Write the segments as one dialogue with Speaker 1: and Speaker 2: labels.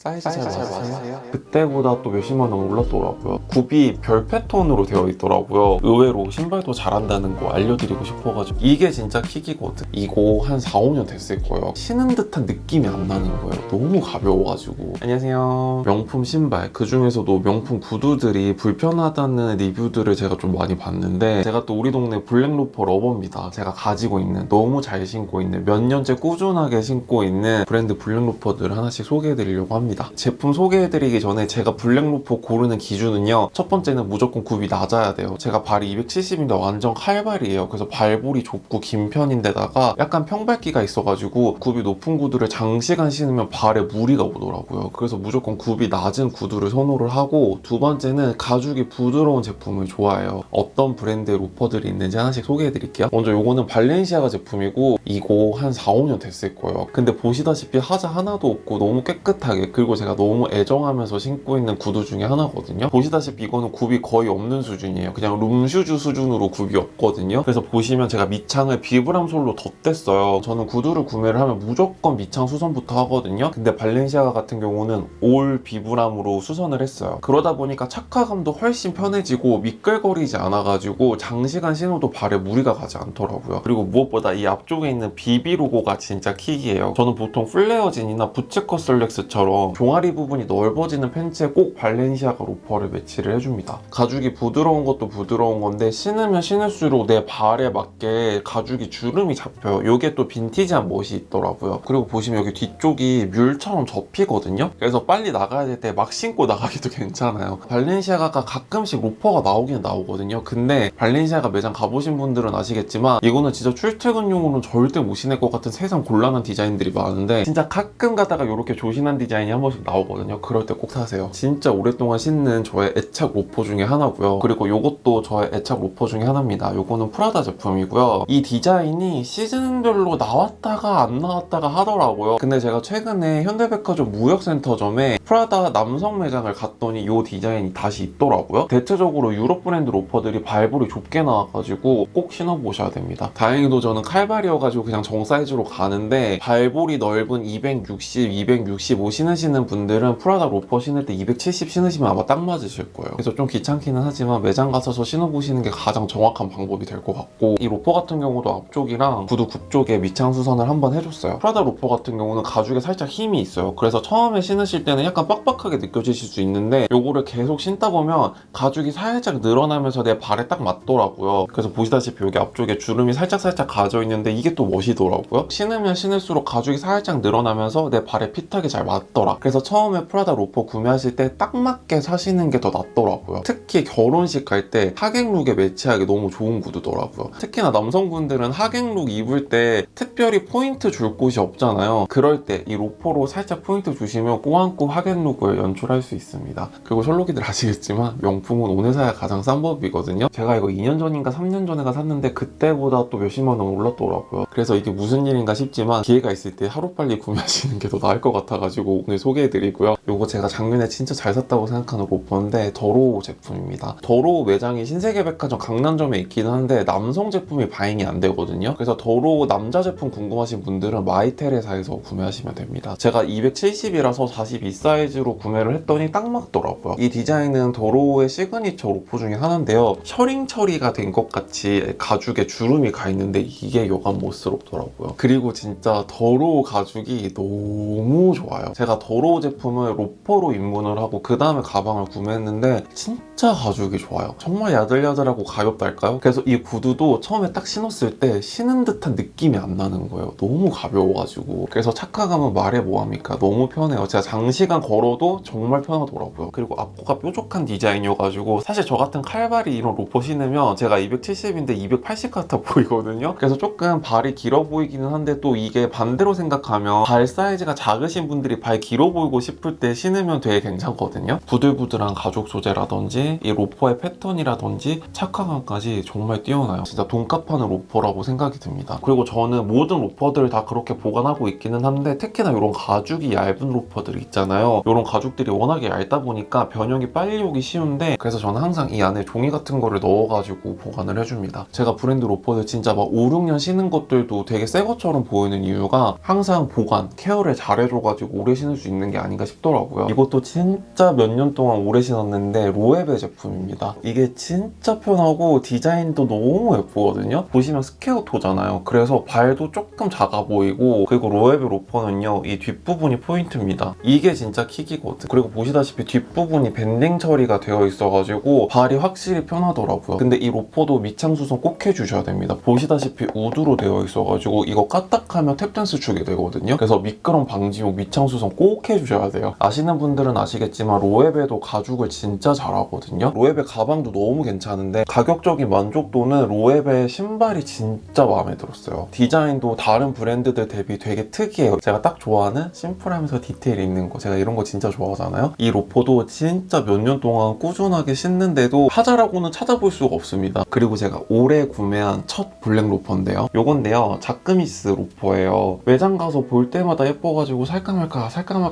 Speaker 1: 사이즈 잘 맞으세요? 그때보다 또 몇십만 원 올랐더라고요. 굽이 별 패턴으로 되어 있더라고요. 의외로 신발도 잘한다는 거 알려드리고 싶어가지고 이게 진짜 킥이거든. 이거 한 4, 5년 됐을 거예요. 신은 듯한 느낌이 안 나는 거예요. 너무 가벼워가지고. 안녕하세요. 명품 신발, 그 중에서도 명품 구두들이 불편하다는 리뷰들을 제가 좀 많이 봤는데, 제가 또 우리 동네 블랙로퍼 러버입니다. 제가 가지고 있는, 너무 잘 신고 있는, 몇 년째 꾸준하게 신고 있는 브랜드 블랙로퍼들을 하나씩 소개해드리려고 합니다. 제품 소개해드리기 전에 제가 블랙로퍼 고르는 기준은요, 첫 번째는 무조건 굽이 낮아야 돼요. 제가 발이 270인데 완전 칼발이에요. 그래서 발볼이 좁고 긴 편인데다가 약간 평발기가 있어가지고 굽이 높은 구두를 장시간 신으면 발에 무리가 오더라고요. 그래서 무조건 굽이 낮은 구두를 선호를 하고, 두 번째는 가죽이 부드러운 제품을 좋아해요. 어떤 브랜드의 로퍼들이 있는지 하나씩 소개해드릴게요. 먼저 요거는 발렌시아가 제품이고, 이거 한 4, 5년 됐을 거예요. 근데 보시다시피 하자 하나도 없고 너무 깨끗하게, 그리고 제가 너무 애정하면서 신고 있는 구두 중에 하나거든요. 보시다시피 이거는 굽이 거의 없는 수준이에요. 그냥 룸슈즈 수준으로 굽이 없거든요. 그래서 보시면 제가 밑창을 비브람 솔로 덧댔어요. 저는 구두를 구매를 하면 무조건 밑창 수선부터 하거든요. 근데 발렌시아가 같은 경우는 올 비브람으로 수선을 했어요. 그러다 보니까 착화감도 훨씬 편해지고 미끌거리지 않아가지고 장시간 신어도 발에 무리가 가지 않더라고요. 그리고 무엇보다 이 앞쪽에 있는 BB 로고가 진짜 킥이에요. 저는 보통 플레어진이나 부츠컷 슬랙스처럼 종아리 부분이 넓어지는 팬츠에 꼭 발렌시아가 로퍼를 매치를 해줍니다. 가죽이 부드러운 것도 부드러운 건데, 신으면 신을수록 내 발에 맞게 가죽이 주름이 잡혀요. 이게 또 빈티지한 멋이 있더라고요. 그리고 보시면 여기 뒤쪽이 뮬처럼 접히거든요. 그래서 빨리 나가야 될 때 막 신고 나가기도 괜찮아요. 발렌시아가 가끔씩 로퍼가 나오긴 나오거든요. 근데 발렌시아가 매장 가보신 분들은 아시겠지만, 이거는 진짜 출퇴근용으로는 절대 못 신을 것 같은 세상 곤란한 디자인들이 많은데, 진짜 가끔 가다가 이렇게 조신한 디자인이 한 번씩 나오거든요. 그럴 때 꼭 사세요. 진짜 오랫동안 신는 저의 애착 로퍼 중에 하나고요. 그리고 요것도 저의 애착 로퍼 중에 하나입니다. 요거는 프라다 제품이고요. 이 디자인이 시즌별로 나왔다가 안 나왔다가 하더라고요. 근데 제가 최근에 현대백화점 무역센터점에 프라다 남성 매장을 갔더니 이 디자인이 다시 있더라고요. 대체적으로 유럽 브랜드 로퍼들이 발볼이 좁게 나와가지고 꼭 신어보셔야 됩니다. 다행히도 저는 칼발이어가지고 그냥 정 사이즈로 가는데, 발볼이 넓은 260, 265 신으시는 분들은 프라다 로퍼 신을 때 270 신으시면 아마 딱 맞으실 거예요. 그래서 좀 귀찮기는 하지만 매장 가셔서 신어보시는 게 가장 정확한 방법이 될 것 같고, 이 로퍼 같은 경우도 앞쪽이랑 구두 굽 쪽에 밑창 수선을 한번 해줬어요. 프라다 로퍼 같은 경우는 가죽에 살짝 힘이 있어요. 그래서 처음에 신으실 때는 약간 빡빡하게 느껴지실 수 있는데, 요거를 계속 신다 보면 가죽이 살짝 늘어나면서 내 발에 딱 맞더라고요. 그래서 보시다시피 여기 앞쪽에 주름이 살짝 가져 있는데, 이게 또 멋이더라고요. 신으면 신을수록 가죽이 살짝 늘어나면서 내 발에 핏하게 잘 맞더라. 그래서 처음에 프라다 로퍼 구매하실 때 딱 맞게 사시는 게 더 낫더라고요. 특히 결혼식 갈 때 하객룩에 매치하기 너무 좋은 구두더라고요. 특히나 남성분들은 하객룩 입을 때 특별히 포인트 줄 곳이 없잖아요. 그럴 때 이 로퍼로 살짝 포인트 주시면 꾸안꾸 하객룩을 연출할 수 있습니다. 그리고 셜록이들 아시겠지만 명품은 오늘 사야 가장 싼 법이거든요. 제가 이거 2년 전인가 3년 전에가 샀는데 그때보다 또 몇십만 원 올랐더라고요. 그래서 이게 무슨 일인가 싶지만, 기회가 있을 때 하루빨리 구매하시는 게 더 나을 것 같아가지고 오늘 소개해드리고요. 요거 제가 작년에 진짜 잘 샀다고 생각하는 로퍼인데, 더로우 제품입니다. 더로우 매장이 신세계백화점 강남점에 있긴 한데 남성 제품이 바잉이 안 되거든요. 그래서 더로우 남자 제품 궁금하신 분들은 마이테레사에서 구매하시면 됩니다. 제가 270이라서 42 사이즈로 구매를 했더니 딱 맞더라고요. 이 디자인은 더로우의 시그니처 로퍼 중에 하나인데요. 셔링 처리가 된 것 같이 가죽에 주름이 가 있는데 이게 여간 멋스럽더라고요. 그리고 진짜 더로우 가죽이 너무 좋아요. 제가 더로우 제품을 로퍼로 입문을 하고 그 다음에 가방을 구매했는데 진짜 가죽이 좋아요. 정말 야들야들하고 가볍달까요? 그래서 이 구두도 처음에 딱 신었을 때 신은 듯한 느낌이 안 나는 거예요. 너무 가벼워가지고. 그래서 착화감은 말해 뭐합니까? 너무 편해요. 제가 장시간 걸어도 정말 편하더라고요. 그리고 앞코가 뾰족한 디자인이어가지고, 사실 저 같은 칼발이 이런 로퍼 신으면 제가 270인데 280 같아 보이거든요. 그래서 조금 발이 길어 보이기는 한데, 또 이게 반대로 생각하면 발 사이즈가 작으신 분들이 발 길어 보이고 싶을 때 신으면 되게 괜찮거든요. 부들부들한 가죽 소재라든지 이 로퍼의 패턴이라든지 착화감까지 정말 뛰어나요. 진짜 돈값 하는 로퍼라고 생각이 듭니다. 그리고 저는 모든 로퍼들을 다 그렇게 보관하고 있기는 한데, 특히나 이런 가죽이 얇은 로퍼들 있잖아요. 이런 가죽들이 워낙에 얇다 보니까 변형이 빨리 오기 쉬운데, 그래서 저는 항상 이 안에 종이 같은 거를 넣어가지고 보관을 해줍니다. 제가 브랜드 로퍼들 진짜 막 5, 6년 신은 것들도 되게 새 것처럼 보이는 이유가 항상 보관, 케어를 잘 해줘가지고 오래 신을 수 있는 게 아닌가 싶더라고요. 이것도 진짜 몇 년 동안 오래 신었는데 로에베 제품입니다. 이게 진짜 편하고 디자인도 너무 예쁘거든요. 보시면 스퀘어토잖아요. 그래서 발도 조금 작아 보이고, 그리고 로에베 로퍼는요, 이 뒷부분이 포인트입니다. 이게 진짜 킥이거든. 그리고 보시다시피 뒷부분이 밴딩 처리가 되어 있어가지고 발이 확실히 편하더라고요. 근데 이 로퍼도 밑창 수선 꼭 해주셔야 됩니다. 보시다시피 우드로 되어 있어가지고 이거 까딱하면 탭댄스 추게 되거든요. 그래서 미끄럼 방지용 밑창 수선 꼭 해주셔야 돼요. 아시는 분들은 아시겠지만 로에베도 가죽을 진짜 잘하거든요. 로에베 가방도 너무 괜찮은데 가격적인 만족도는 로에베 신발이 진짜 마음에 들었어요. 디자인도 다른 브랜드들 대비 되게 특이해요. 제가 딱 좋아하는 심플하면서 디테일 있는 거, 제가 이런 거 진짜 좋아하잖아요. 이 로퍼도 진짜 몇 년 동안 꾸준하게 신는데도 하자라고는 찾아볼 수가 없습니다. 그리고 제가 올해 구매한 첫 블랙 로퍼인데요. 요건데요, 자크미스 로퍼예요. 매장 가서 볼 때마다 예뻐가지고 살까 말까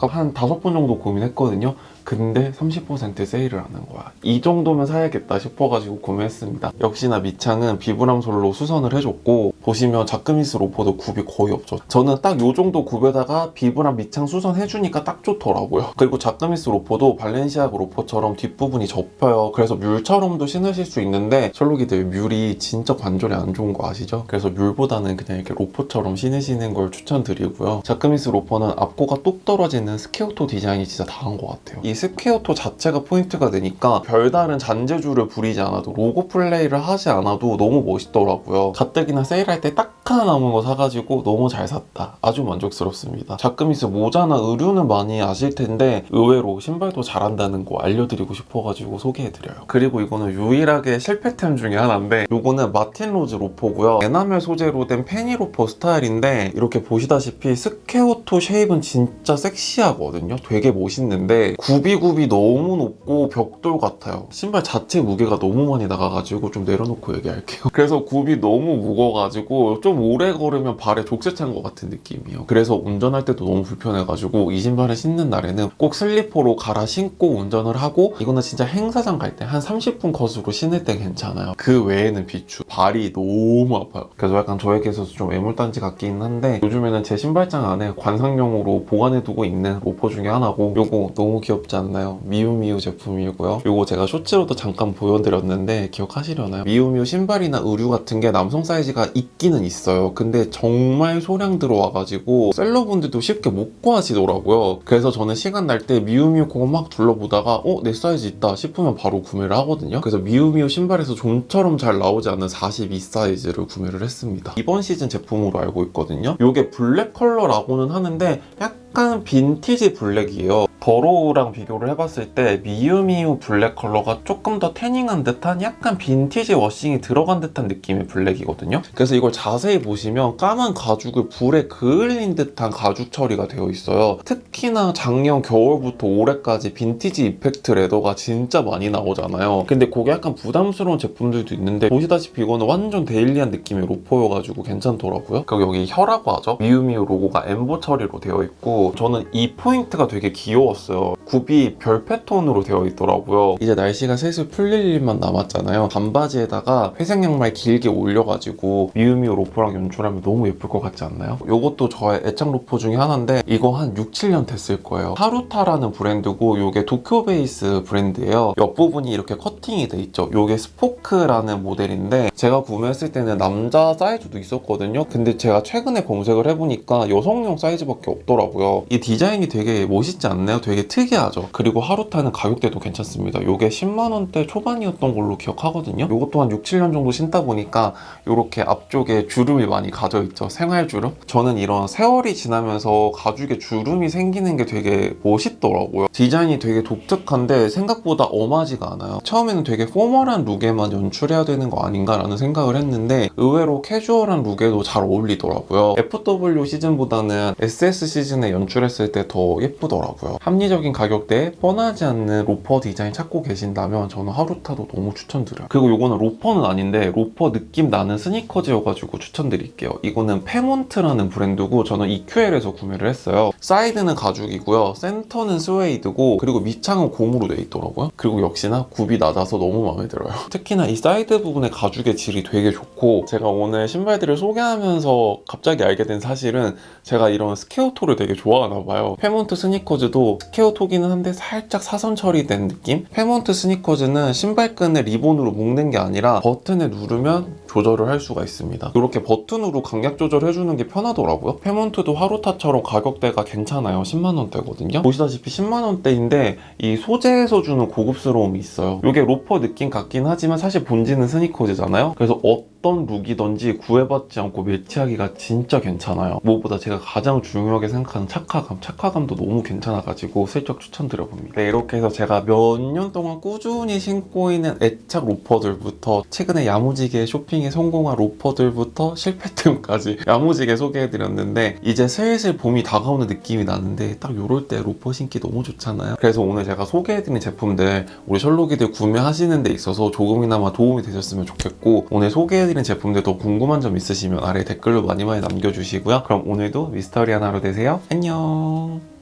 Speaker 1: 한 5번 정도 고민했거든요. 근데 30% 세일을 하는 거야. 이 정도면 사야겠다 싶어가지고 구매했습니다. 역시나 밑창은 비브람솔로 수선을 해줬고, 보시면 자크미스 로퍼도 굽이 거의 없죠. 저는 딱 요 정도 굽에다가 비브람 밑창 수선해주니까 딱 좋더라고요. 그리고 자크미스 로퍼도 발렌시아가 로퍼처럼 뒷부분이 접혀요. 그래서 뮬처럼도 신으실 수 있는데 철록이들 뮬이 진짜 관절에 안 좋은 거 아시죠? 그래서 뮬보다는 그냥 이렇게 로퍼처럼 신으시는 걸 추천드리고요. 자크미스 로퍼는 앞코가 뚝 떨어지는 스퀘어토 디자인이 진짜 다한 것 같아요. 이 스퀘어토 자체가 포인트가 되니까 별다른 잔재주를 부리지 않아도 로고 플레이를 하지 않아도 너무 멋있더라고요. 가뜩이나 세일할 때 딱 하나 남은 거 사가지고 너무 잘 샀다. 아주 만족스럽습니다. 자크미스 모자나 의류는 많이 아실 텐데 의외로 신발도 잘한다는 거 알려드리고 싶어가지고 소개해드려요. 그리고 이거는 유일하게 실패템 중에 하나인데, 요거는 마틴 로즈 로퍼고요. 에나멜 소재로 된 페니 로퍼 스타일인데, 이렇게 보시다시피 스퀘어토 쉐입은 진짜 섹시하거든요. 되게 멋있는데 굽이 너무 높고 벽돌 같아요. 신발 자체 무게가 너무 많이 나가가지고 좀 내려놓고 얘기할게요. 그래서 굽이 너무 무거워가지고 좀 오래 걸으면 발에 족쇄 찬 것 같은 느낌이에요. 그래서 운전할 때도 너무 불편해가지고 이 신발을 신는 날에는 꼭 슬리퍼로 갈아 신고 운전을 하고, 이거는 진짜 행사장 갈 때 한 30분 컷으로 신을 때 괜찮아요. 그 외에는 비추. 발이 너무 아파요. 그래서 약간 저에게 있어서 좀 애물단지 같긴 한데, 요즘에는 제 신발장 안에 관상용으로 보관해두고 있는 로퍼 중에 하나고, 요거 너무 귀엽지 않나요? 미우미우 제품이고요. 요거 제가 쇼츠로도 잠깐 보여드렸는데 기억하시려나요? 미우미우 신발이나 의류 같은 게 남성 사이즈가 있기는 있어요. 근데 정말 소량 들어와가지고 셀러분들도 쉽게 못 구하시더라고요. 그래서 저는 시간 날 때 미우미우 그거 막 둘러보다가 내 사이즈 있다 싶으면 바로 구매를 하거든요. 그래서 미우미우 신발에서 좀처럼 잘 나오지 않는 42 사이즈를 구매를 했습니다. 이번 시즌 제품으로 알고 있거든요. 요게 블랙 컬러라고는 하는데 약간 빈티지 블랙이에요. 버로우랑 비교를 해봤을 때 미우미우 블랙 컬러가 조금 더 태닝한 듯한 약간 빈티지 워싱이 들어간 듯한 느낌의 블랙이거든요. 그래서 이걸 자세히 보시면 까만 가죽을 불에 그을린 듯한 가죽 처리가 되어 있어요. 특히나 작년 겨울부터 올해까지 빈티지 이펙트 레더가 진짜 많이 나오잖아요. 근데 그게 약간 부담스러운 제품들도 있는데, 보시다시피 이거는 완전 데일리한 느낌의 로퍼여가지고 괜찮더라고요. 그리고 여기 혀라고 하죠. 미우미우 로고가 엠보 처리로 되어 있고, 저는 이 포인트가 되게 귀여웠어요. 굽이 별 패턴으로 되어 있더라고요. 이제 날씨가 슬슬 풀릴 일만 남았잖아요. 반바지에다가 회색 양말 길게 올려가지고 미우미우 로퍼랑 연출하면 너무 예쁠 것 같지 않나요? 이것도 저의 애착 로퍼 중에 하나인데, 이거 한 6, 7년 됐을 거예요. 하루타라는 브랜드고, 이게 도쿄 베이스 브랜드예요. 옆부분이 이렇게 커팅이 돼 있죠. 이게 스포크라는 모델인데, 제가 구매했을 때는 남자 사이즈도 있었거든요. 근데 제가 최근에 검색을 해보니까 여성용 사이즈밖에 없더라고요. 이 디자인이 되게 멋있지 않나요? 되게 특이하죠. 그리고 하루타는 가격대도 괜찮습니다. 이게 10만원대 초반이었던 걸로 기억하거든요. 이것도 한 6, 7년 정도 신다 보니까 이렇게 앞쪽에 주름이 많이 가져 있죠. 생활주름. 저는 이런 세월이 지나면서 가죽에 주름이 생기는 게 되게 멋있더라고요. 디자인이 되게 독특한데 생각보다 엄하지가 않아요. 처음에는 되게 포멀한 룩에만 연출해야 되는 거 아닌가라는 생각을 했는데, 의외로 캐주얼한 룩에도 잘 어울리더라고요. FW 시즌보다는 SS 시즌에 연출했을 때 더 예쁘더라고요. 합리적인 가격대에 뻔하지 않는 로퍼 디자인 찾고 계신다면 저는 하루타도 너무 추천드려요. 그리고 이거는 로퍼는 아닌데 로퍼 느낌 나는 스니커즈여가지고 추천드릴게요. 이거는 페몬트라는 브랜드고, 저는 EQL에서 구매를 했어요. 사이드는 가죽이고요, 센터는 스웨이드고, 그리고 밑창은 고무로 되어 있더라고요. 그리고 역시나 굽이 낮아서 너무 마음에 들어요. 특히나 이 사이드 부분의 가죽의 질이 되게 좋고, 제가 오늘 신발들을 소개하면서 갑자기 알게 된 사실은, 제가 이런 스퀘어토를 되게 좋아해요. 좋아하나 봐요. 페몬트 스니커즈도 스퀘어 톡이는 한데 살짝 사선 처리된 느낌? 페몬트 스니커즈는 신발끈을 리본으로 묶는 게 아니라 버튼을 누르면 조절을 할 수가 있습니다. 이렇게 버튼으로 강약 조절해주는 게 편하더라고요. 페몬트도 하루타처럼 가격대가 괜찮아요. 10만원대거든요. 보시다시피 10만원대인데 이 소재에서 주는 고급스러움이 있어요. 이게 로퍼 느낌 같긴 하지만 사실 본질은 스니커즈잖아요. 그래서 어떤 룩이든지 구애받지 않고 매치하기가 진짜 괜찮아요. 무엇보다 제가 가장 중요하게 생각하는 착화감도 너무 괜찮아가지고 슬쩍 추천드려봅니다. 네, 이렇게 해서 제가 몇 년 동안 꾸준히 신고 있는 애착 로퍼들부터 최근에 야무지게 쇼핑에 성공한 로퍼들부터 실패템까지 야무지게 소개해드렸는데 이제 슬슬 봄이 다가오는 느낌이 나는데 딱 요럴 때 로퍼 신기 너무 좋잖아요. 그래서 오늘 제가 소개해드린 제품들 우리 셜록이들 구매하시는 데 있어서 조금이나마 도움이 되셨으면 좋겠고, 오늘 소개해드린 제품들도 궁금한 점 있으시면 아래 댓글로 많이 남겨주시고요. 그럼 오늘도 미스터리한 하루 되세요. 안녕.